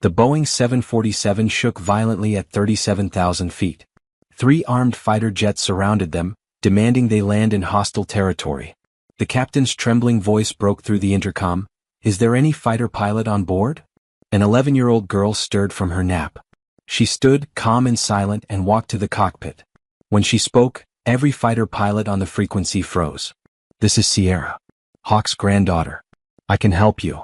The Boeing 747 shook violently at 37,000 feet. 3 armed fighter jets surrounded them, demanding they land in hostile territory. The captain's trembling voice broke through the intercom. "Is there any fighter pilot on board?" An 11-year-old girl stirred from her nap. She stood, calm and silent, and walked to the cockpit. When she spoke, every fighter pilot on the frequency froze. "This is Sierra, Hawk's granddaughter. I can help you."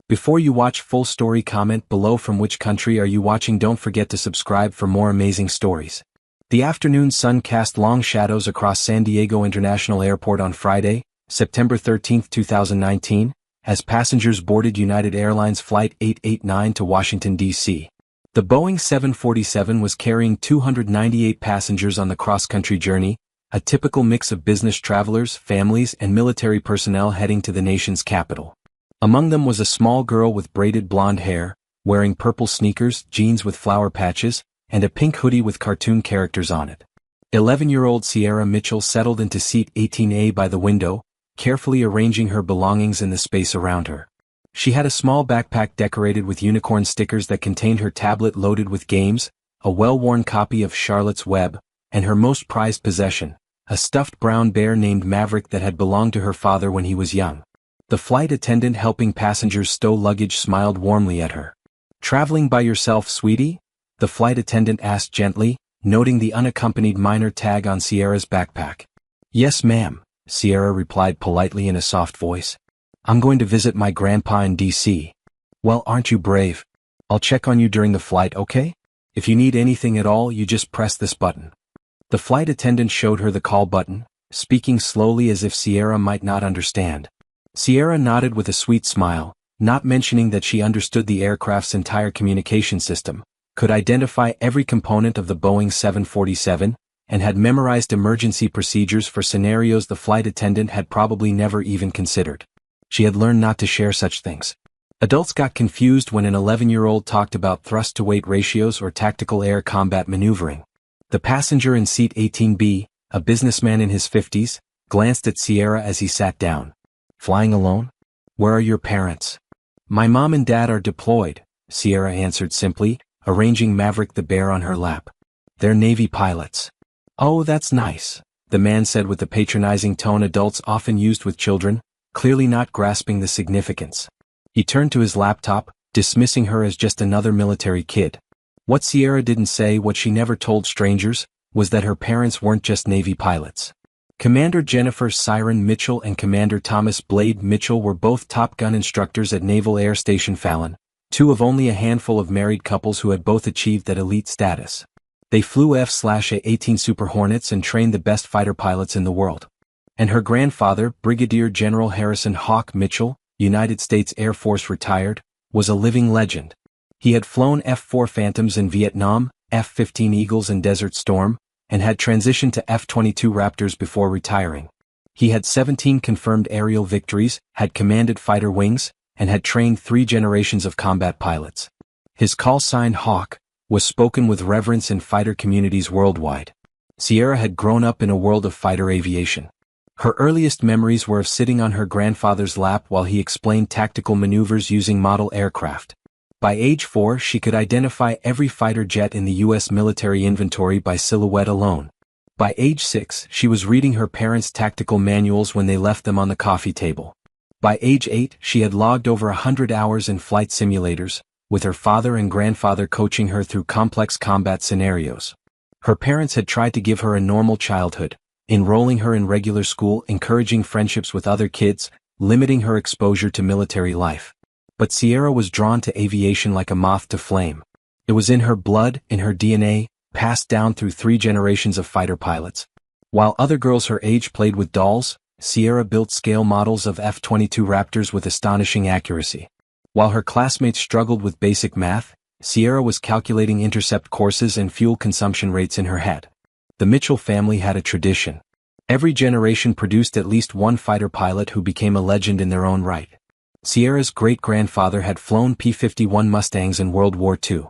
Before you watch full story, comment below from which country are you watching. Don't forget to subscribe for more amazing stories. The afternoon sun cast long shadows across San Diego International Airport on Friday, September 13, 2019, as passengers boarded United Airlines Flight 889 to Washington, D.C. The Boeing 747 was carrying 298 passengers on the cross-country journey, a typical mix of business travelers, families, and military personnel heading to the nation's capital. Among them was a small girl with braided blonde hair, wearing purple sneakers, jeans with flower patches, and a pink hoodie with cartoon characters on it. 11-year-old Sierra Mitchell settled into seat 18A by the window, carefully arranging her belongings in the space around her. She had a small backpack decorated with unicorn stickers that contained her tablet loaded with games, a well-worn copy of Charlotte's Web, and her most prized possession, a stuffed brown bear named Maverick that had belonged to her father when he was young. The flight attendant helping passengers stow luggage smiled warmly at her. "Traveling by yourself, sweetie?" the flight attendant asked gently, noting the unaccompanied minor tag on Sierra's backpack. "Yes, ma'am," Sierra replied politely in a soft voice. "I'm going to visit my grandpa in D.C. "Well, aren't you brave? I'll check on you during the flight, okay? If you need anything at all, you just press this button." The flight attendant showed her the call button, speaking slowly as if Sierra might not understand. Sierra nodded with a sweet smile, not mentioning that she understood the aircraft's entire communication system, could identify every component of the Boeing 747, and had memorized emergency procedures for scenarios the flight attendant had probably never even considered. She had learned not to share such things. Adults got confused when an 11-year-old talked about thrust-to-weight ratios or tactical air combat maneuvering. The passenger in seat 18B, a businessman in his 50s, glanced at Sierra as he sat down. "Flying alone? Where are your parents?" "My mom and dad are deployed," Sierra answered simply, arranging Maverick the bear on her lap. "They're Navy pilots." "Oh, that's nice," the man said with the patronizing tone adults often used with children, clearly not grasping the significance. He turned to his laptop, dismissing her as just another military kid. What Sierra didn't say, what she never told strangers, was that her parents weren't just Navy pilots. Commander Jennifer Siren Mitchell and Commander Thomas Blade Mitchell were both Top Gun instructors at Naval Air Station Fallon, two of only a handful of married couples who had both achieved that elite status. They flew F/A-18 Super Hornets and trained the best fighter pilots in the world. And her grandfather, Brigadier General Harrison Hawk Mitchell, United States Air Force retired, was a living legend. He had flown F-4 Phantoms in Vietnam, F-15 Eagles in Desert Storm, and had transitioned to F-22 Raptors before retiring. He had 17 confirmed aerial victories, had commanded fighter wings, and had trained 3 generations of combat pilots. His call sign Hawk was spoken with reverence in fighter communities worldwide. Sierra had grown up in a world of fighter aviation. Her earliest memories were of sitting on her grandfather's lap while he explained tactical maneuvers using model aircraft. By age 4, she could identify every fighter jet in the U.S. military inventory by silhouette alone. By age 6, she was reading her parents' tactical manuals when they left them on the coffee table. By age 8, she had logged over 100 hours in flight simulators, with her father and grandfather coaching her through complex combat scenarios. Her parents had tried to give her a normal childhood, enrolling her in regular school, encouraging friendships with other kids, limiting her exposure to military life. But Sierra was drawn to aviation like a moth to flame. It was in her blood, in her DNA, passed down through 3 generations of fighter pilots. While other girls her age played with dolls, Sierra built scale models of F-22 Raptors with astonishing accuracy. While her classmates struggled with basic math, Sierra was calculating intercept courses and fuel consumption rates in her head. The Mitchell family had a tradition. Every generation produced at least one fighter pilot who became a legend in their own right. Sierra's great-grandfather had flown P-51 Mustangs in World War II.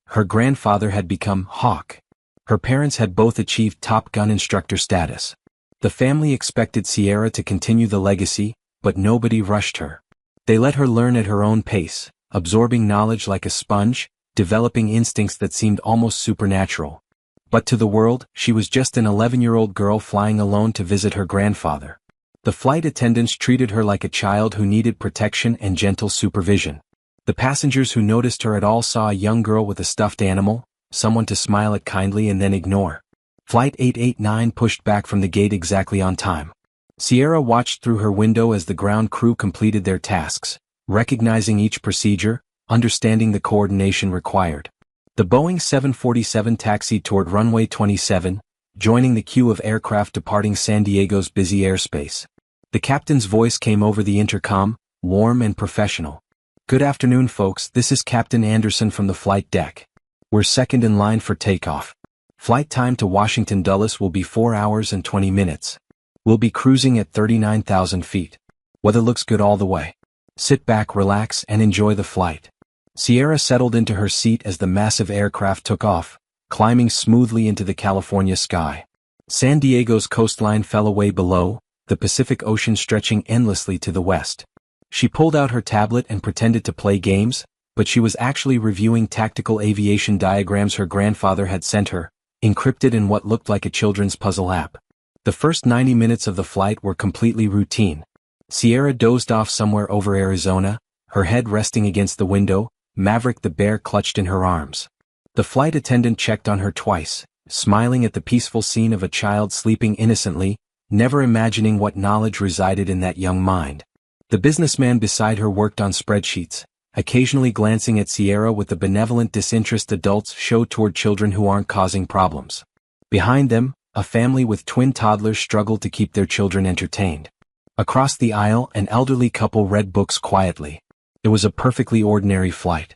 Her grandfather had become Hawk. Her parents had both achieved Top Gun instructor status. The family expected Sierra to continue the legacy, but nobody rushed her. They let her learn at her own pace, absorbing knowledge like a sponge, developing instincts that seemed almost supernatural. But to the world, she was just an 11-year-old girl flying alone to visit her grandfather. The flight attendants treated her like a child who needed protection and gentle supervision. The passengers who noticed her at all saw a young girl with a stuffed animal, someone to smile at kindly and then ignore. Flight 889 pushed back from the gate exactly on time. Sierra watched through her window as the ground crew completed their tasks, recognizing each procedure, understanding the coordination required. The Boeing 747 taxied toward runway 27, joining the queue of aircraft departing San Diego's busy airspace. The captain's voice came over the intercom, warm and professional. "Good afternoon, folks, this is Captain Anderson from the flight deck. We're second in line for takeoff. Flight time to Washington Dulles will be 4 hours and 20 minutes. We'll be cruising at 39,000 feet. Weather looks good all the way. Sit back, relax, and enjoy the flight." Sierra settled into her seat as the massive aircraft took off, climbing smoothly into the California sky. San Diego's coastline fell away below, the Pacific Ocean stretching endlessly to the west. She pulled out her tablet and pretended to play games, but she was actually reviewing tactical aviation diagrams her grandfather had sent her, encrypted in what looked like a children's puzzle app. The first 90 minutes of the flight were completely routine. Sierra dozed off somewhere over Arizona, her head resting against the window, Maverick the bear clutched in her arms. The flight attendant checked on her twice, smiling at the peaceful scene of a child sleeping innocently, never imagining what knowledge resided in that young mind. The businessman beside her worked on spreadsheets, occasionally glancing at Sierra with the benevolent disinterest adults show toward children who aren't causing problems. Behind them, a family with twin toddlers struggled to keep their children entertained. Across the aisle, an elderly couple read books quietly. It was a perfectly ordinary flight.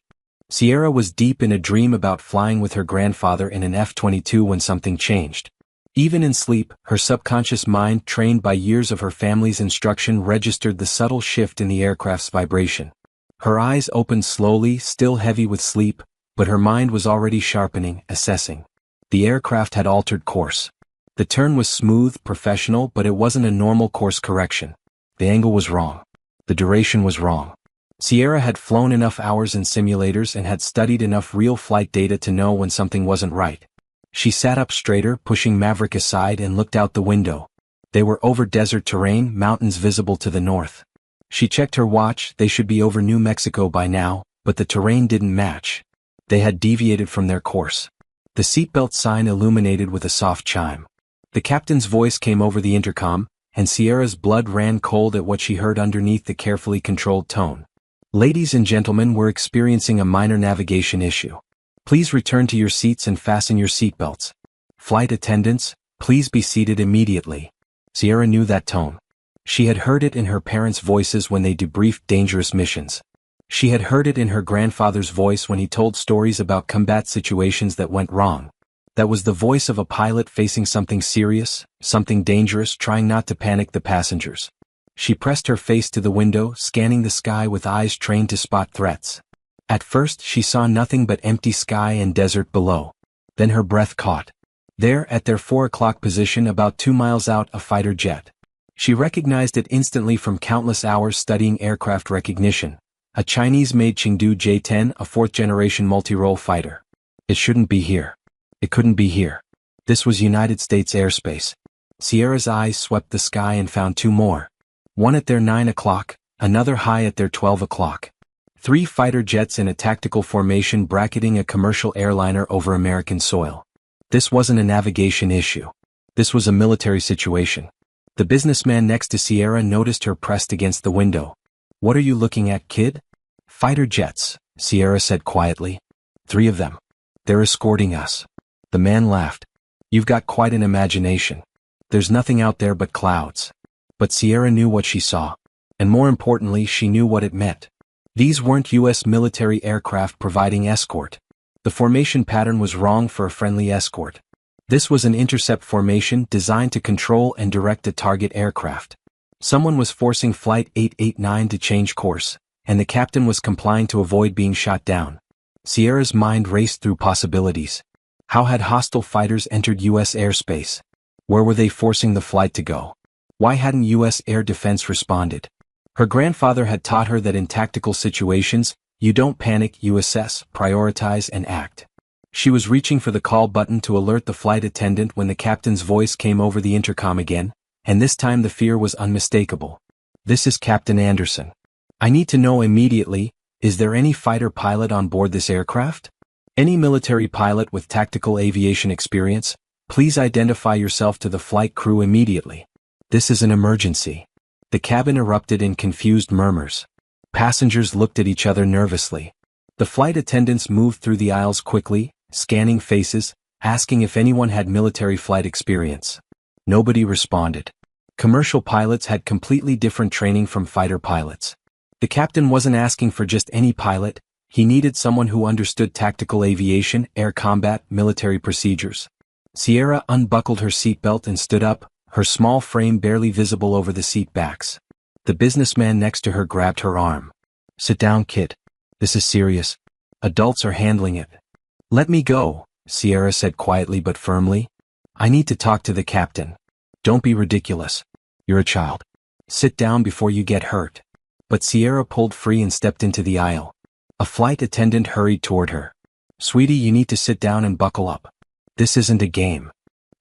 Sierra was deep in a dream about flying with her grandfather in an F-22 when something changed. Even in sleep, her subconscious mind, trained by years of her family's instruction, registered the subtle shift in the aircraft's vibration. Her eyes opened slowly, still heavy with sleep, but her mind was already sharpening, assessing. The aircraft had altered course. The turn was smooth, professional, but it wasn't a normal course correction. The angle was wrong. The duration was wrong. Sierra had flown enough hours in simulators and had studied enough real flight data to know when something wasn't right. She sat up straighter, pushing Maverick aside, and looked out the window. They were over desert terrain, mountains visible to the north. She checked her watch, they should be over New Mexico by now, but the terrain didn't match. They had deviated from their course. The seatbelt sign illuminated with a soft chime. The captain's voice came over the intercom, and Sierra's blood ran cold at what she heard underneath the carefully controlled tone. "Ladies and gentlemen, we're experiencing a minor navigation issue. Please return to your seats and fasten your seatbelts. Flight attendants, please be seated immediately." Sierra knew that tone. She had heard it in her parents' voices when they debriefed dangerous missions. She had heard it in her grandfather's voice when he told stories about combat situations that went wrong. That was the voice of a pilot facing something serious, something dangerous, trying not to panic the passengers. She pressed her face to the window, scanning the sky with eyes trained to spot threats. At first, she saw nothing but empty sky and desert below. Then her breath caught. There, at their 4 o'clock position about 2 miles out, a fighter jet. She recognized it instantly from countless hours studying aircraft recognition. A Chinese-made Chengdu J-10, a 4th-generation multi-role fighter. It shouldn't be here. It couldn't be here. This was United States airspace. Sierra's eyes swept the sky and found 2 more. One at their 9 o'clock, another high at their 12 o'clock. 3 fighter jets in a tactical formation bracketing a commercial airliner over American soil. This wasn't a navigation issue. This was a military situation. The businessman next to Sierra noticed her pressed against the window. "What are you looking at, kid?" "Fighter jets," Sierra said quietly. 3 of them. "They're escorting us." The man laughed. "You've got quite an imagination. There's nothing out there but clouds." But Sierra knew what she saw. And more importantly, she knew what it meant. These weren't U.S. military aircraft providing escort. The formation pattern was wrong for a friendly escort. This was an intercept formation designed to control and direct a target aircraft. Someone was forcing Flight 889 to change course, and the captain was complying to avoid being shot down. Sierra's mind raced through possibilities. How had hostile fighters entered U.S. airspace? Where were they forcing the flight to go? Why hadn't U.S. air defense responded? Her grandfather had taught her that in tactical situations, You don't panic, you assess, prioritize, and act. She was reaching for the call button to alert the flight attendant when the captain's voice came over the intercom again, and this time the fear was unmistakable. This is Captain Anderson. I need to know immediately, is there any fighter pilot on board this aircraft? Any military pilot with tactical aviation experience? Please identify yourself to the flight crew immediately. This is an emergency. The cabin erupted in confused murmurs. Passengers looked at each other nervously. The flight attendants moved through the aisles quickly, scanning faces, asking if anyone had military flight experience. Nobody responded. Commercial pilots had completely different training from fighter pilots. The captain wasn't asking for just any pilot, he needed someone who understood tactical aviation, air combat, military procedures. Sierra unbuckled her seatbelt and stood up, her small frame barely visible over the seat backs. The businessman next to her grabbed her arm. Sit down, kid. This is serious. Adults are handling it. Let me go, Sierra said quietly but firmly. I need to talk to the captain. Don't be ridiculous. You're a child. Sit down before you get hurt. But Sierra pulled free and stepped into the aisle. A flight attendant hurried toward her. Sweetie, you need to sit down and buckle up. This isn't a game.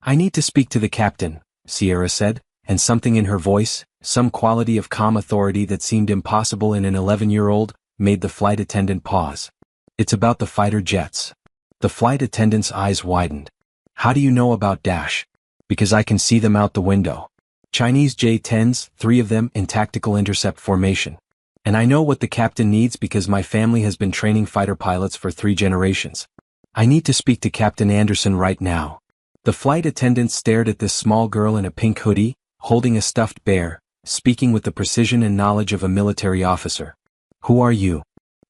I need to speak to the captain, Sierra said, and something in her voice, some quality of calm authority that seemed impossible in an 11-year-old, made the flight attendant pause. It's about the fighter jets. The flight attendant's eyes widened. How do you know about Dash? Because I can see them out the window. Chinese J-10s, 3 of them in tactical intercept formation. And I know what the captain needs because my family has been training fighter pilots for 3 generations. I need to speak to Captain Anderson right now. The flight attendant stared at this small girl in a pink hoodie, holding a stuffed bear, speaking with the precision and knowledge of a military officer. Who are you?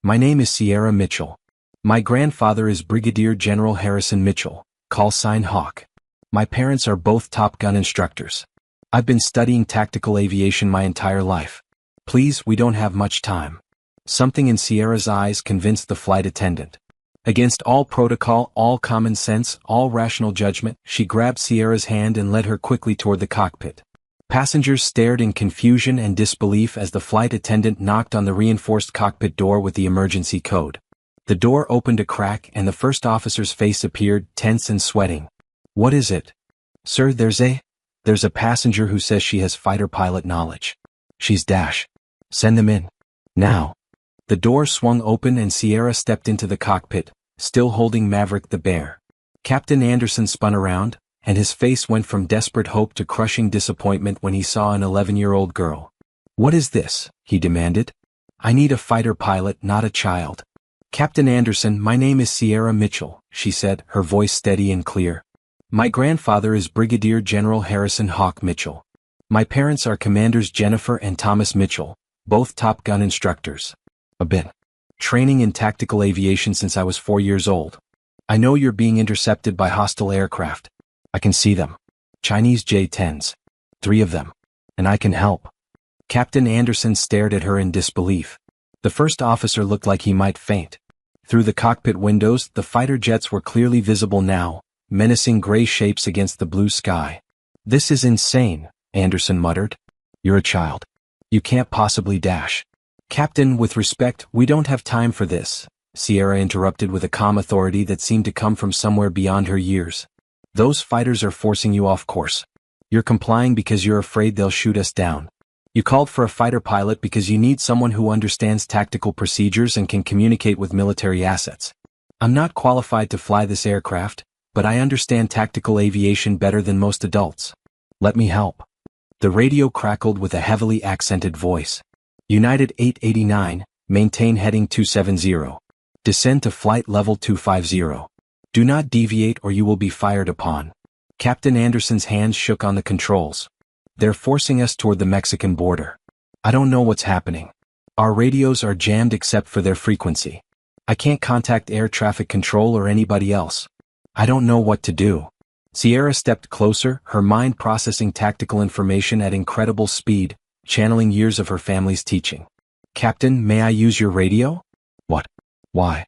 My name is Sierra Mitchell. My grandfather is Brigadier General Harrison Mitchell, call sign Hawk. My parents are both Top Gun instructors. I've been studying tactical aviation my entire life. Please, we don't have much time. Something in Sierra's eyes convinced the flight attendant. Against all protocol, all common sense, all rational judgment, she grabbed Sierra's hand and led her quickly toward the cockpit. Passengers stared in confusion and disbelief as the flight attendant knocked on the reinforced cockpit door with the emergency code. The door opened a crack and the first officer's face appeared, tense and sweating. What is it? Sir, there's a passenger who says she has fighter pilot knowledge. She's Dash. Send them in. Now. The door swung open and Sierra stepped into the cockpit, still holding Maverick the bear. Captain Anderson spun around, and his face went from desperate hope to crushing disappointment when he saw an 11-year-old girl. What is this? He demanded. I need a fighter pilot, not a child. Captain Anderson, my name is Sierra Mitchell, she said, her voice steady and clear. My grandfather is Brigadier General Harrison Hawk Mitchell. My parents are Commanders Jennifer and Thomas Mitchell, both Top Gun instructors. I've been training in tactical aviation since I was 4 years old. I know you're being intercepted by hostile aircraft. I can see them. Chinese J-10s. 3 of them. And I can help. Captain Anderson stared at her in disbelief. The first officer looked like he might faint. Through the cockpit windows, the fighter jets were clearly visible now, menacing gray shapes against the blue sky. This is insane, Anderson muttered. You're a child. You can't possibly dash. Captain, with respect, we don't have time for this, Sierra interrupted with a calm authority that seemed to come from somewhere beyond her years. Those fighters are forcing you off course. You're complying because you're afraid they'll shoot us down. You called for a fighter pilot because you need someone who understands tactical procedures and can communicate with military assets. I'm not qualified to fly this aircraft, but I understand tactical aviation better than most adults. Let me help. The radio crackled with a heavily accented voice. United 889, maintain heading 270. Descend to flight level 250. Do not deviate or you will be fired upon. Captain Anderson's hands shook on the controls. They're forcing us toward the Mexican border. I don't know what's happening. Our radios are jammed except for their frequency. I can't contact air traffic control or anybody else. I don't know what to do. Sierra stepped closer, her mind processing tactical information at incredible speed, channeling years of her family's teaching. Captain, may I use your radio? What? Why?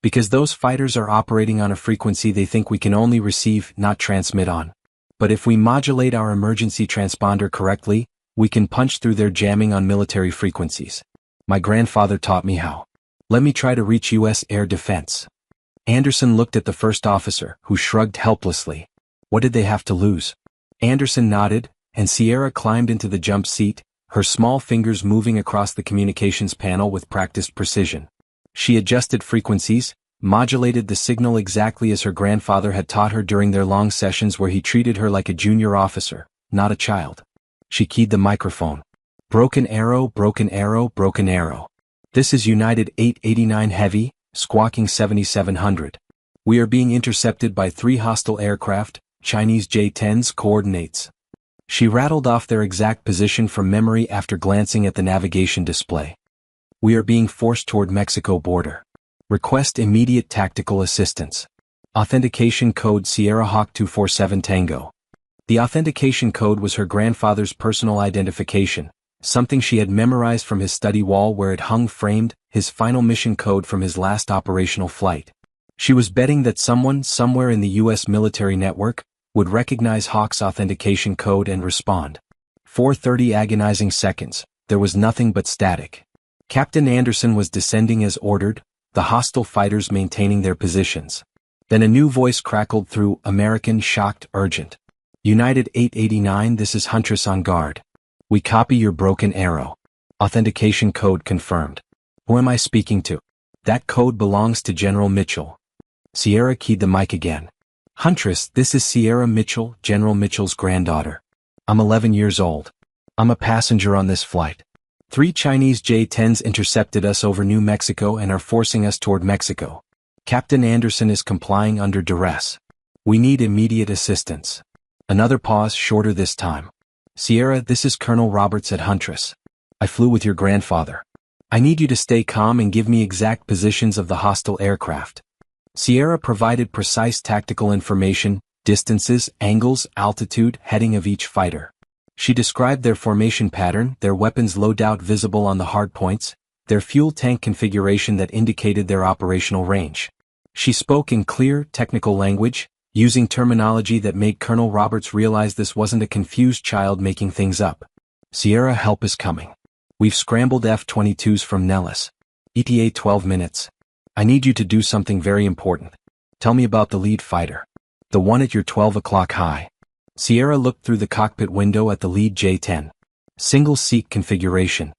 Because those fighters are operating on a frequency they think we can only receive, not transmit on. But if we modulate our emergency transponder correctly, we can punch through their jamming on military frequencies. My grandfather taught me how. Let me try to reach U.S. air defense. Anderson looked at the first officer, who shrugged helplessly. What did they have to lose? Anderson nodded, and Sierra climbed into the jump seat, her small fingers moving across the communications panel with practiced precision. She adjusted frequencies, modulated the signal exactly as her grandfather had taught her during their long sessions where he treated her like a junior officer, not a child. She keyed the microphone. Broken arrow, broken arrow, broken arrow. This is United 889 Heavy, squawking 7700. We are being intercepted by 3 hostile aircraft, Chinese J-10s coordinates. She rattled off their exact position from memory after glancing at the navigation display. We are being forced toward Mexico border. Request immediate tactical assistance. Authentication code Sierra Hawk 247 Tango. The authentication code was her grandfather's personal identification, something she had memorized from his study wall where it hung framed, his final mission code from his last operational flight. She was betting that someone, somewhere in the U.S. military network, would recognize Hawk's authentication code and respond. 4:30 agonizing seconds, there was nothing but static. Captain Anderson was descending as ordered, the hostile fighters maintaining their positions. Then a new voice crackled through, American, shocked, urgent. United 889, this is Huntress on guard. We copy your broken arrow. Authentication code confirmed. Who am I speaking to? That code belongs to General Mitchell. Sierra keyed the mic again. Huntress, this is Sierra Mitchell, General Mitchell's granddaughter. I'm 11 years old. I'm a passenger on this flight. 3 Chinese J-10s intercepted us over New Mexico and are forcing us toward Mexico. Captain Anderson is complying under duress. We need immediate assistance. Another pause, shorter this time. Sierra, this is Colonel Roberts at Huntress. I flew with your grandfather. I need you to stay calm and give me exact positions of the hostile aircraft. Sierra provided precise tactical information, distances, angles, altitude, heading of each fighter. She described their formation pattern, their weapons loadout visible on the hardpoints, their fuel tank configuration that indicated their operational range. She spoke in clear, technical language, using terminology that made Colonel Roberts realize this wasn't a confused child making things up. Sierra, help is coming. We've scrambled F-22s from Nellis. ETA 12 minutes. I need you to do something very important. Tell me about the lead fighter. The one at your 12 o'clock high. Sierra looked through the cockpit window at the lead J-10. Single seat configuration.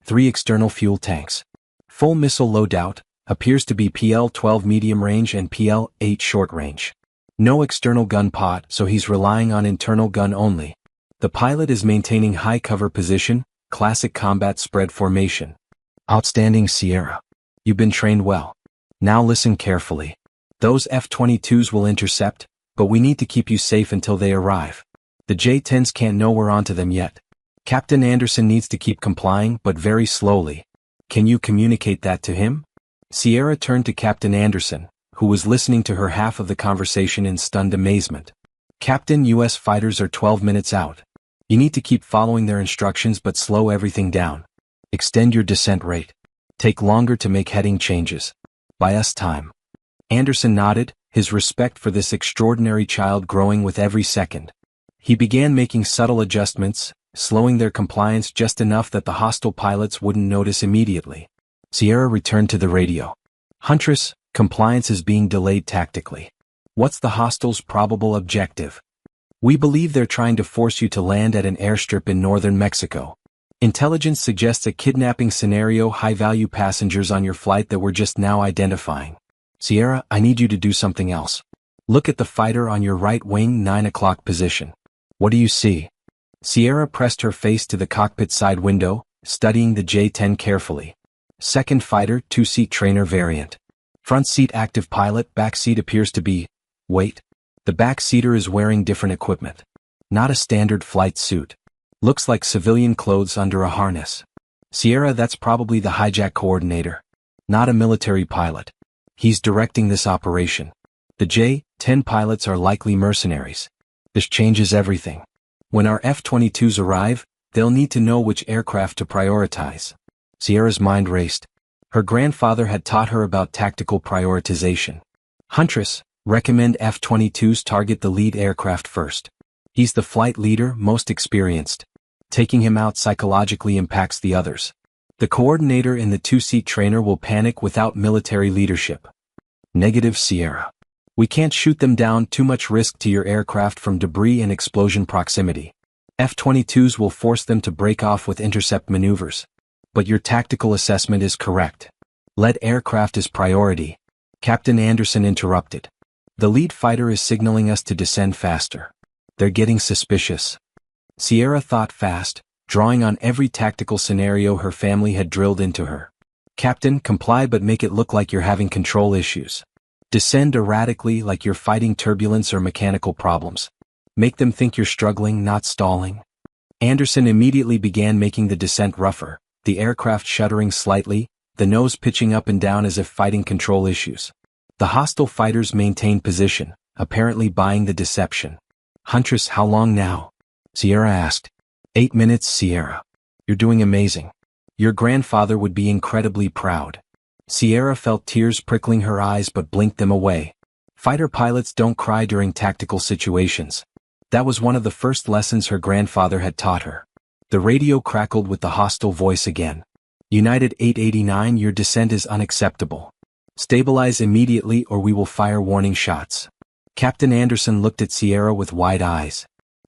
3 external fuel tanks. Full missile loadout, appears to be PL-12 medium range and PL-8 short range. No external gun pod, so he's relying on internal gun only. The pilot is maintaining high cover position, classic combat spread formation. Outstanding, Sierra. You've been trained well. Now listen carefully. Those F-22s will intercept, but we need to keep you safe until they arrive. The J-10s can't know we're onto them yet. Captain Anderson needs to keep complying, but very slowly. Can you communicate that to him? Sierra turned to Captain Anderson, who was listening to her half of the conversation in stunned amazement. Captain, U.S. fighters are 12 minutes out. You need to keep following their instructions but slow everything down. Extend your descent rate. Take longer to make heading changes. Buy us time. Anderson nodded, his respect for this extraordinary child growing with every second. He began making subtle adjustments, slowing their compliance just enough that the hostile pilots wouldn't notice immediately. Sierra returned to the radio. Huntress, compliance is being delayed tactically. What's the hostiles' probable objective? We believe they're trying to force you to land at an airstrip in northern Mexico. Intelligence suggests a kidnapping scenario, high-value passengers on your flight that we're just now identifying. Sierra, I need you to do something else. Look at the fighter on your right wing 9 o'clock position. What do you see? Sierra pressed her face to the cockpit side window, studying the J-10 carefully. Second fighter, 2-seat trainer variant. Front seat active pilot, back seat appears to be... Wait. The back seater is wearing different equipment. Not a standard flight suit. Looks like civilian clothes under a harness. Sierra, that's probably the hijack coordinator. Not a military pilot. He's directing this operation. The J-10 pilots are likely mercenaries. This changes everything. When our F-22s arrive, they'll need to know which aircraft to prioritize. Sierra's mind raced. Her grandfather had taught her about tactical prioritization. Huntress, recommend F-22s target the lead aircraft first. He's the flight leader, most experienced. Taking him out psychologically impacts the others. The coordinator in the two-seat trainer will panic without military leadership. Negative, Sierra. We can't shoot them down, too much risk to your aircraft from debris and explosion proximity. F-22s will force them to break off with intercept maneuvers. But your tactical assessment is correct. Lead aircraft is priority. Captain Anderson interrupted. The lead fighter is signaling us to descend faster. They're getting suspicious. Sierra thought fast, drawing on every tactical scenario her family had drilled into her. Captain, comply but make it look like you're having control issues. Descend erratically like you're fighting turbulence or mechanical problems. Make them think you're struggling, not stalling. Anderson immediately began making the descent rougher, the aircraft shuddering slightly, the nose pitching up and down as if fighting control issues. The hostile fighters maintained position, apparently buying the deception. Huntress, how long now? Sierra asked. 8 minutes, Sierra. You're doing amazing. Your grandfather would be incredibly proud. Sierra felt tears prickling her eyes but blinked them away. Fighter pilots don't cry during tactical situations. That was one of the first lessons her grandfather had taught her. The radio crackled with the hostile voice again. United 889, your descent is unacceptable. Stabilize immediately or we will fire warning shots. Captain Anderson looked at Sierra with wide eyes.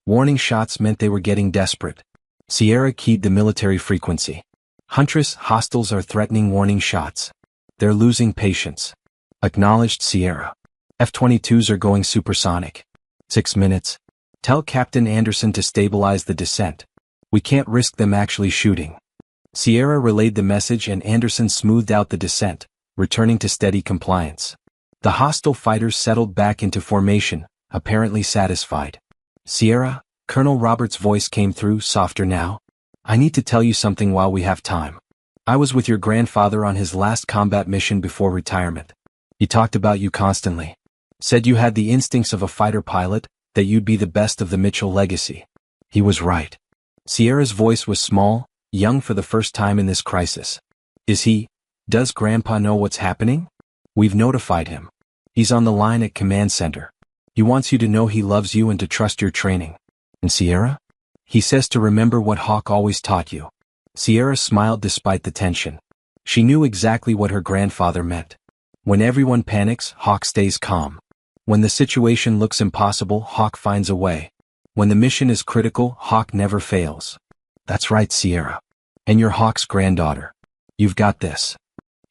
Warning shots meant they were getting desperate. Sierra keyed the military frequency. Huntress, hostiles are threatening warning shots. They're losing patience. Acknowledged, Sierra. F-22s are going supersonic. 6 minutes. Tell Captain Anderson to stabilize the descent. We can't risk them actually shooting. Sierra relayed the message and Anderson smoothed out the descent, returning to steady compliance. The hostile fighters settled back into formation, apparently satisfied. Sierra, Colonel Roberts' voice came through, softer now. I need to tell you something while we have time. I was with your grandfather on his last combat mission before retirement. He talked about you constantly. Said you had the instincts of a fighter pilot, that you'd be the best of the Mitchell legacy. He was right. Sierra's voice was small, young for the first time in this crisis. Does Grandpa know what's happening? We've notified him. He's on the line at Command Center. He wants you to know he loves you and to trust your training. And Sierra? He says to remember what Hawk always taught you. Sierra smiled despite the tension. She knew exactly what her grandfather meant. When everyone panics, Hawk stays calm. When the situation looks impossible, Hawk finds a way. When the mission is critical, Hawk never fails. That's right, Sierra. And you're Hawk's granddaughter. You've got this.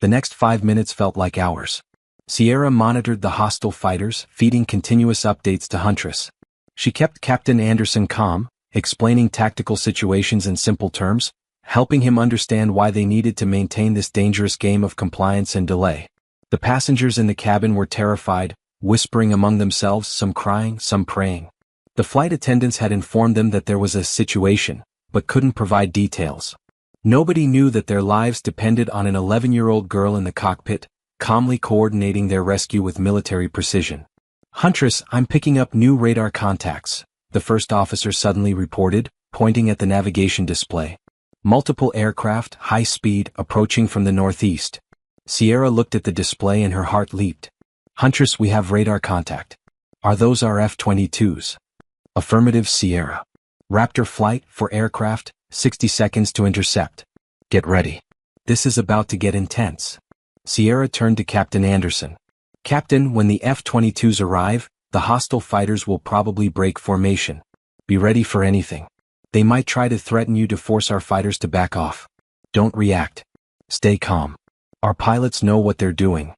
The next 5 minutes felt like hours. Sierra monitored the hostile fighters, feeding continuous updates to Huntress. She kept Captain Anderson calm, explaining tactical situations in simple terms, helping him understand why they needed to maintain this dangerous game of compliance and delay. The passengers in the cabin were terrified, whispering among themselves, some crying, some praying. The flight attendants had informed them that there was a situation, but couldn't provide details. Nobody knew that their lives depended on an 11-year-old girl in the cockpit, calmly coordinating their rescue with military precision. Huntress, I'm picking up new radar contacts, the first officer suddenly reported, pointing at the navigation display. Multiple aircraft, high speed, approaching from the northeast. Sierra looked at the display and her heart leaped. Huntress, we have radar contact. Are those our F-22s? Affirmative, Sierra. Raptor flight, for aircraft, 60 seconds to intercept. Get ready. This is about to get intense. Sierra turned to Captain Anderson. Captain, when the F-22s arrive, the hostile fighters will probably break formation. Be ready for anything. They might try to threaten you to force our fighters to back off. Don't react. Stay calm. Our pilots know what they're doing.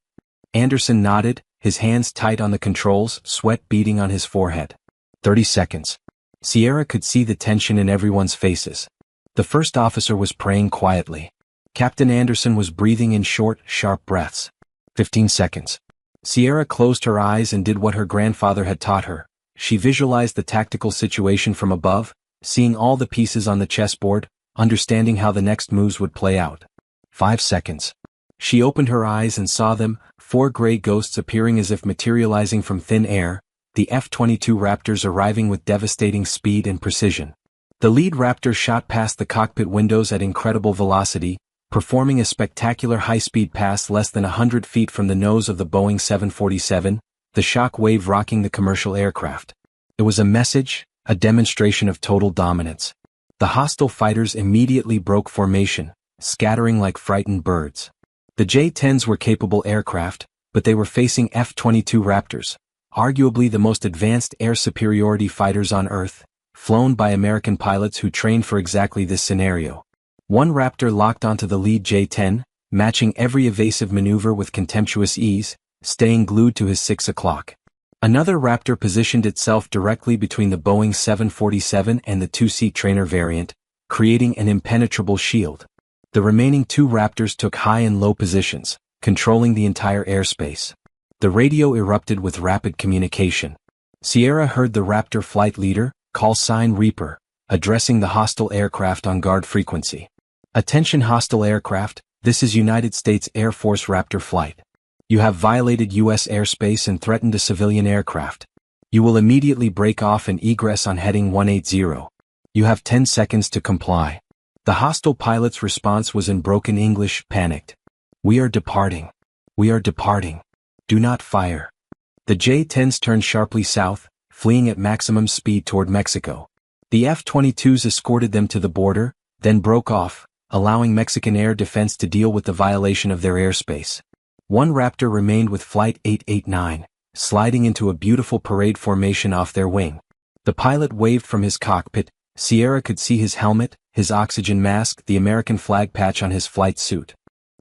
Anderson nodded, his hands tight on the controls, sweat beading on his forehead. 30 seconds. Sierra could see the tension in everyone's faces. The first officer was praying quietly. Captain Anderson was breathing in short, sharp breaths. 15 seconds. Sierra closed her eyes and did what her grandfather had taught her. She visualized the tactical situation from above, seeing all the pieces on the chessboard, understanding how the next moves would play out. 5 seconds. She opened her eyes and saw them, 4 gray ghosts appearing as if materializing from thin air, the F-22 Raptors arriving with devastating speed and precision. The lead Raptor shot past the cockpit windows at incredible velocity, performing a spectacular high-speed pass less than 100 feet from the nose of the Boeing 747, the shock wave rocking the commercial aircraft. It was a message, a demonstration of total dominance. The hostile fighters immediately broke formation, scattering like frightened birds. The J-10s were capable aircraft, but they were facing F-22 Raptors, arguably the most advanced air superiority fighters on Earth, flown by American pilots who trained for exactly this scenario. One Raptor locked onto the lead J-10, matching every evasive maneuver with contemptuous ease, staying glued to his 6 o'clock. Another Raptor positioned itself directly between the Boeing 747 and the two-seat trainer variant, creating an impenetrable shield. The remaining 2 Raptors took high and low positions, controlling the entire airspace. The radio erupted with rapid communication. Sierra heard the Raptor flight leader, call sign Reaper, addressing the hostile aircraft on guard frequency. "Attention hostile aircraft, this is United States Air Force Raptor flight. You have violated U.S. airspace and threatened a civilian aircraft. You will immediately break off and egress on heading 180. You have 10 seconds to comply." The hostile pilot's response was in broken English, panicked. "We are departing. We are departing. Do not fire." The J-10s turned sharply south, fleeing at maximum speed toward Mexico. The F-22s escorted them to the border, then broke off, allowing Mexican air defense to deal with the violation of their airspace. One Raptor remained with Flight 889, sliding into a beautiful parade formation off their wing. The pilot waved from his cockpit. Sierra could see his helmet, his oxygen mask, the American flag patch on his flight suit.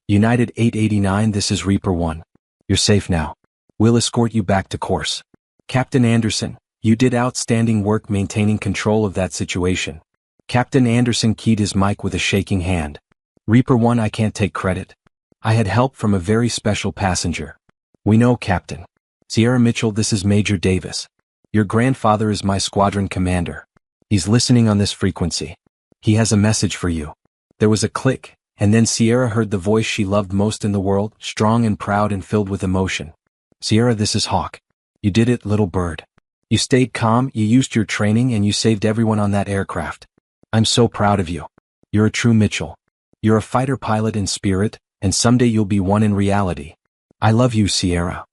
"United 889, this is Reaper 1. You're safe now. We'll escort you back to course. Captain Anderson, you did outstanding work maintaining control of that situation." Captain Anderson keyed his mic with a shaking hand. "Reaper 1, I can't take credit. I had help from a very special passenger." "We know, Captain." "Sierra Mitchell, this is Major Davis. Your grandfather is my squadron commander. He's listening on this frequency. He has a message for you." There was a click, and then Sierra heard the voice she loved most in the world, strong and proud and filled with emotion. "Sierra, this is Hawk. You did it, little bird. You stayed calm, you used your training, and you saved everyone on that aircraft. I'm so proud of you. You're a true Mitchell. You're a fighter pilot in spirit, and someday you'll be one in reality. I love you, Sierra."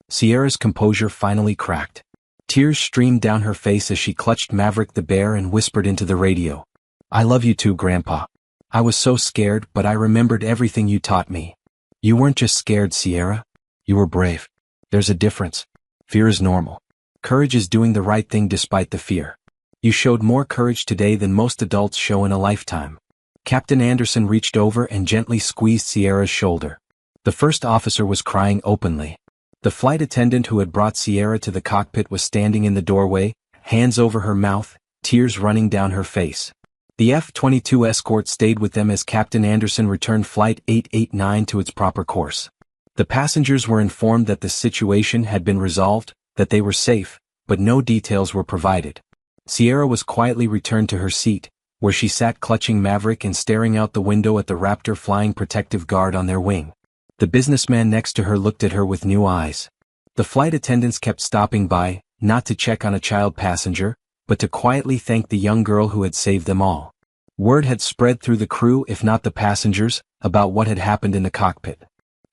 Sierra's composure finally cracked. Tears streamed down her face as she clutched Maverick the bear and whispered into the radio. "I love you too, Grandpa. I was so scared, but I remembered everything you taught me." "You weren't just scared, Sierra. You were brave. There's a difference. Fear is normal. Courage is doing the right thing despite the fear. You showed more courage today than most adults show in a lifetime." Captain Anderson reached over and gently squeezed Sierra's shoulder. The first officer was crying openly. The flight attendant who had brought Sierra to the cockpit was standing in the doorway, hands over her mouth, tears running down her face. The F-22 escort stayed with them as Captain Anderson returned Flight 889 to its proper course. The passengers were informed that the situation had been resolved, that they were safe, but no details were provided. Sierra was quietly returned to her seat, where she sat clutching Maverick and staring out the window at the Raptor flying protective guard on their wing. The businessman next to her looked at her with new eyes. The flight attendants kept stopping by, not to check on a child passenger, but to quietly thank the young girl who had saved them all. Word had spread through the crew, if not the passengers, about what had happened in the cockpit.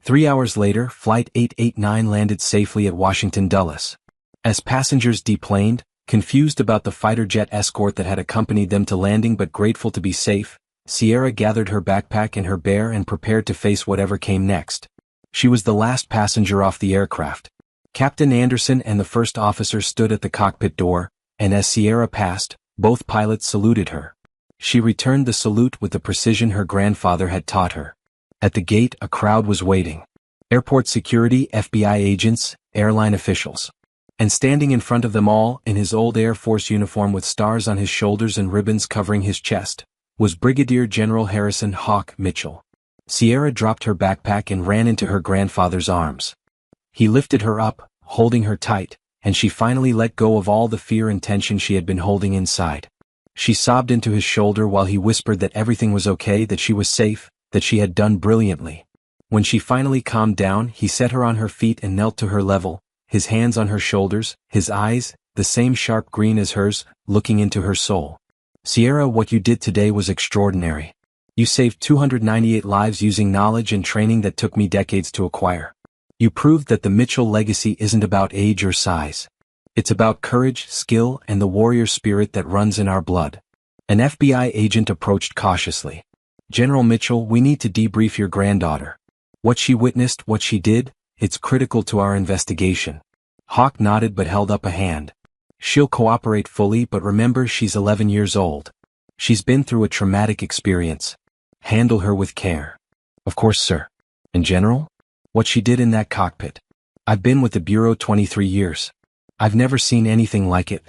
3 hours later, Flight 889 landed safely at Washington Dulles. As passengers deplaned, confused about the fighter jet escort that had accompanied them to landing but grateful to be safe, Sierra gathered her backpack and her bear and prepared to face whatever came next. She was the last passenger off the aircraft. Captain Anderson and the first officer stood at the cockpit door, and as Sierra passed, both pilots saluted her. She returned the salute with the precision her grandfather had taught her. At the gate, a crowd was waiting. Airport security, FBI agents, airline officials. And standing in front of them all, in his old Air Force uniform with stars on his shoulders and ribbons covering his chest, was Brigadier General Harrison "Hawk" Mitchell. Sierra dropped her backpack and ran into her grandfather's arms. He lifted her up, holding her tight, and she finally let go of all the fear and tension she had been holding inside. She sobbed into his shoulder while he whispered that everything was okay, that she was safe, that she had done brilliantly. When she finally calmed down, he set her on her feet and knelt to her level, his hands on her shoulders, his eyes, the same sharp green as hers, looking into her soul. "Sierra, what you did today was extraordinary. You saved 298 lives using knowledge and training that took me decades to acquire. You proved that the Mitchell legacy isn't about age or size. It's about courage, skill, and the warrior spirit that runs in our blood." An FBI agent approached cautiously. General Mitchell, we need to debrief your granddaughter. What she witnessed, what she did, it's critical to our investigation. Hawk nodded but held up a hand. She'll cooperate fully, but remember she's 11 years old. She's been through a traumatic experience. Handle her with care. Of course, sir. And General? What she did in that cockpit. I've been with the Bureau 23 years. I've never seen anything like it.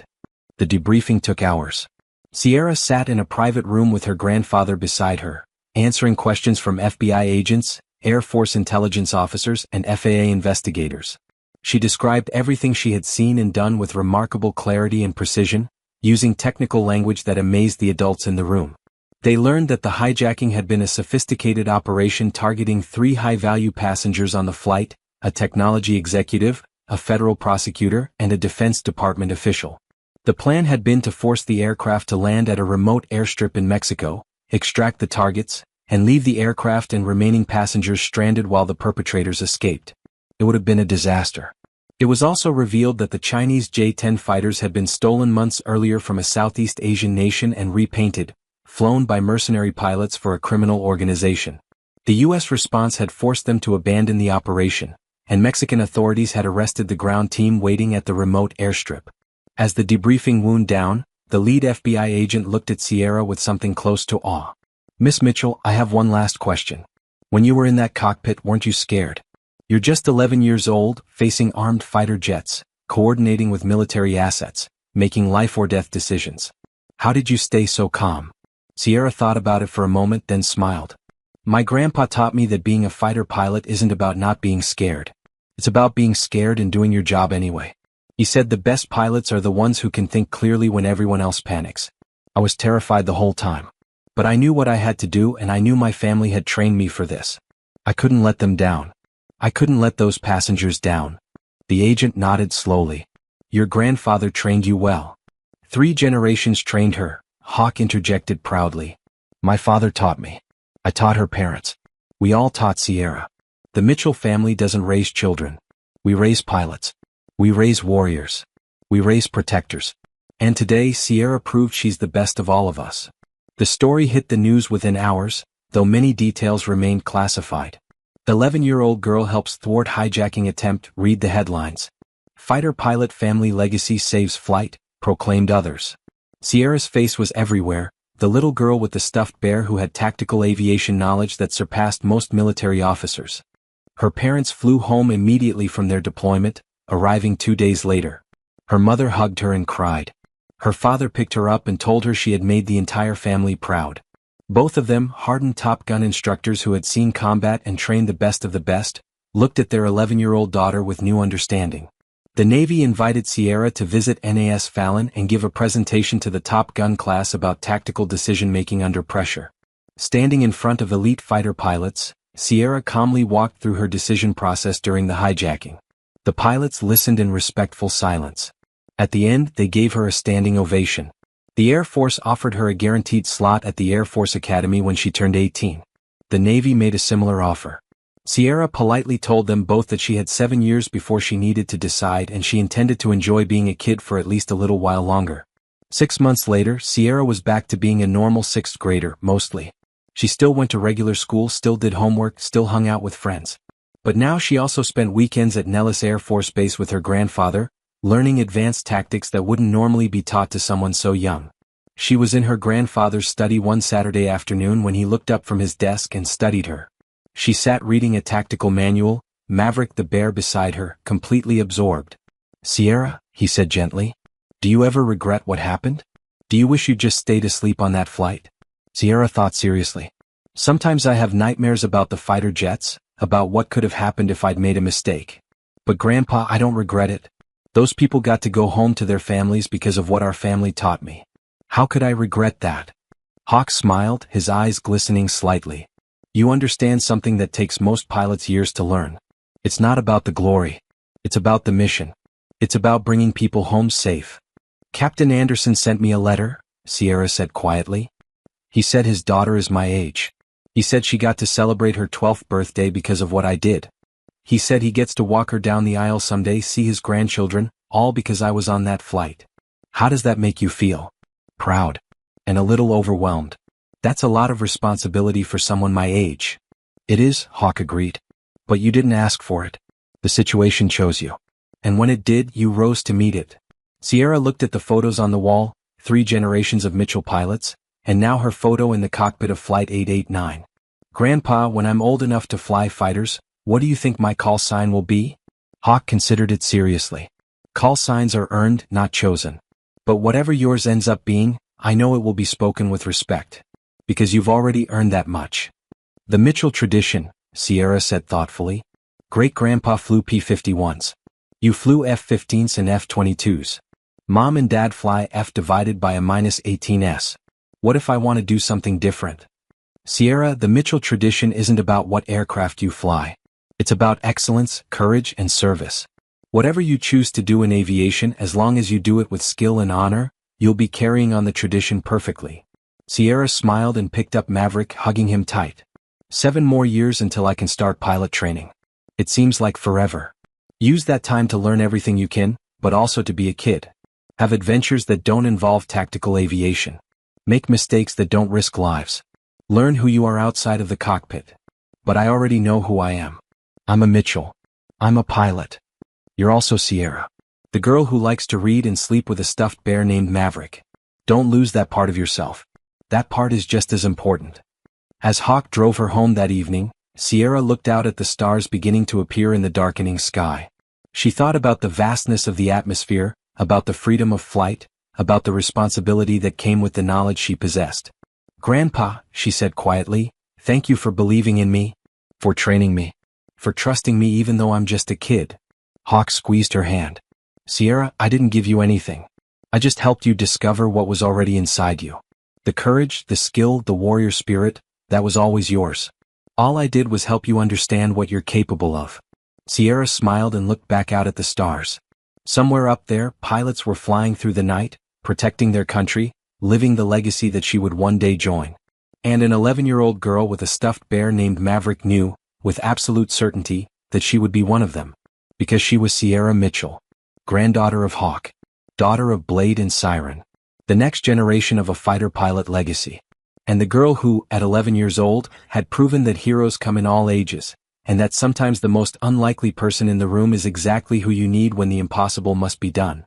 The debriefing took hours. Sierra sat in a private room with her grandfather beside her, answering questions from FBI agents, Air Force intelligence officers, and FAA investigators. She described everything she had seen and done with remarkable clarity and precision, using technical language that amazed the adults in the room. They learned that the hijacking had been a sophisticated operation targeting 3 high-value passengers on the flight, a technology executive, a federal prosecutor, and a Defense Department official. The plan had been to force the aircraft to land at a remote airstrip in Mexico, extract the targets, and leave the aircraft and remaining passengers stranded while the perpetrators escaped. It would have been a disaster. It was also revealed that the Chinese J-10 fighters had been stolen months earlier from a Southeast Asian nation and repainted, flown by mercenary pilots for a criminal organization. The U.S. response had forced them to abandon the operation, and Mexican authorities had arrested the ground team waiting at the remote airstrip. As the debriefing wound down, the lead FBI agent looked at Sierra with something close to awe. Miss Mitchell, I have one last question. When you were in that cockpit, weren't you scared? You're just 11 years old, facing armed fighter jets, coordinating with military assets, making life-or-death decisions. How did you stay so calm? Sierra thought about it for a moment, then smiled. My grandpa taught me that being a fighter pilot isn't about not being scared. It's about being scared and doing your job anyway. He said the best pilots are the ones who can think clearly when everyone else panics. I was terrified the whole time. But I knew what I had to do, and I knew my family had trained me for this. I couldn't let them down. I couldn't let those passengers down. The agent nodded slowly. Your grandfather trained you well. 3 generations trained her, Hawk interjected proudly. My father taught me. I taught her parents. We all taught Sierra. The Mitchell family doesn't raise children. We raise pilots. We raise warriors. We raise protectors. And today Sierra proved she's the best of all of us. The story hit the news within hours, though many details remained classified. 11-year-old girl helps thwart hijacking attempt, read the headlines. Fighter pilot family legacy saves flight, proclaimed others. Sierra's face was everywhere, the little girl with the stuffed bear who had tactical aviation knowledge that surpassed most military officers. Her parents flew home immediately from their deployment, arriving 2 days later. Her mother hugged her and cried. Her father picked her up and told her she had made the entire family proud. Both of them, hardened Top Gun instructors who had seen combat and trained the best of the best, looked at their 11-year-old daughter with new understanding. The Navy invited Sierra to visit NAS Fallon and give a presentation to the Top Gun class about tactical decision-making under pressure. Standing in front of elite fighter pilots, Sierra calmly walked through her decision process during the hijacking. The pilots listened in respectful silence. At the end, they gave her a standing ovation. The Air Force offered her a guaranteed slot at the Air Force Academy when she turned 18. The Navy made a similar offer. Sierra politely told them both that she had 7 years before she needed to decide, and she intended to enjoy being a kid for at least a little while longer. 6 months later, Sierra was back to being a normal 6th grader, mostly. She still went to regular school, still did homework, still hung out with friends. But now she also spent weekends at Nellis Air Force Base with her grandfather, learning advanced tactics that wouldn't normally be taught to someone so young. She was in her grandfather's study one Saturday afternoon when he looked up from his desk and studied her. She sat reading a tactical manual, Maverick the bear beside her, completely absorbed. Sierra, he said gently, do you ever regret what happened? Do you wish you'd just stayed asleep on that flight? Sierra thought seriously. Sometimes I have nightmares about the fighter jets, about what could have happened if I'd made a mistake. But Grandpa, I don't regret it. Those people got to go home to their families because of what our family taught me. How could I regret that? Hawk smiled, his eyes glistening slightly. You understand something that takes most pilots years to learn. It's not about the glory. It's about the mission. It's about bringing people home safe. Captain Anderson sent me a letter, Sierra said quietly. He said his daughter is my age. He said she got to celebrate her 12th birthday because of what I did. He said he gets to walk her down the aisle someday, see his grandchildren, all because I was on that flight. How does that make you feel? Proud. And a little overwhelmed. That's a lot of responsibility for someone my age. It is, Hawk agreed. But you didn't ask for it. The situation chose you. And when it did, you rose to meet it. Sierra looked at the photos on the wall, 3 generations of Mitchell pilots, and now her photo in the cockpit of Flight 889. Grandpa, when I'm old enough to fly fighters, what do you think my call sign will be? Hawk considered it seriously. Call signs are earned, not chosen. But whatever yours ends up being, I know it will be spoken with respect. Because you've already earned that much. The Mitchell tradition, Sierra said thoughtfully. Great-grandpa flew P-51s. You flew F-15s and F-22s. Mom and Dad fly F divided by a -18s. What if I want to do something different? Sierra, the Mitchell tradition isn't about what aircraft you fly. It's about excellence, courage, and service. Whatever you choose to do in aviation, as long as you do it with skill and honor, you'll be carrying on the tradition perfectly. Sierra smiled and picked up Maverick, hugging him tight. 7 more years until I can start pilot training. It seems like forever. Use that time to learn everything you can, but also to be a kid. Have adventures that don't involve tactical aviation. Make mistakes that don't risk lives. Learn who you are outside of the cockpit. But I already know who I am. I'm a Mitchell. I'm a pilot. You're also Sierra. The girl who likes to read and sleep with a stuffed bear named Maverick. Don't lose that part of yourself. That part is just as important. As Hawk drove her home that evening, Sierra looked out at the stars beginning to appear in the darkening sky. She thought about the vastness of the atmosphere, about the freedom of flight, about the responsibility that came with the knowledge she possessed. Grandpa, she said quietly, thank you for believing in me, for training me, for trusting me even though I'm just a kid. Hawk squeezed her hand. Sierra, I didn't give you anything. I just helped you discover what was already inside you. The courage, the skill, the warrior spirit, that was always yours. All I did was help you understand what you're capable of. Sierra smiled and looked back out at the stars. Somewhere up there, pilots were flying through the night, protecting their country, living the legacy that she would one day join. And an 11-year-old girl with a stuffed bear named Maverick knew, with absolute certainty, that she would be one of them. Because she was Sierra Mitchell, granddaughter of Hawk, daughter of Blade and Siren, the next generation of a fighter pilot legacy. And the girl who, at 11 years old, had proven that heroes come in all ages, and that sometimes the most unlikely person in the room is exactly who you need when the impossible must be done.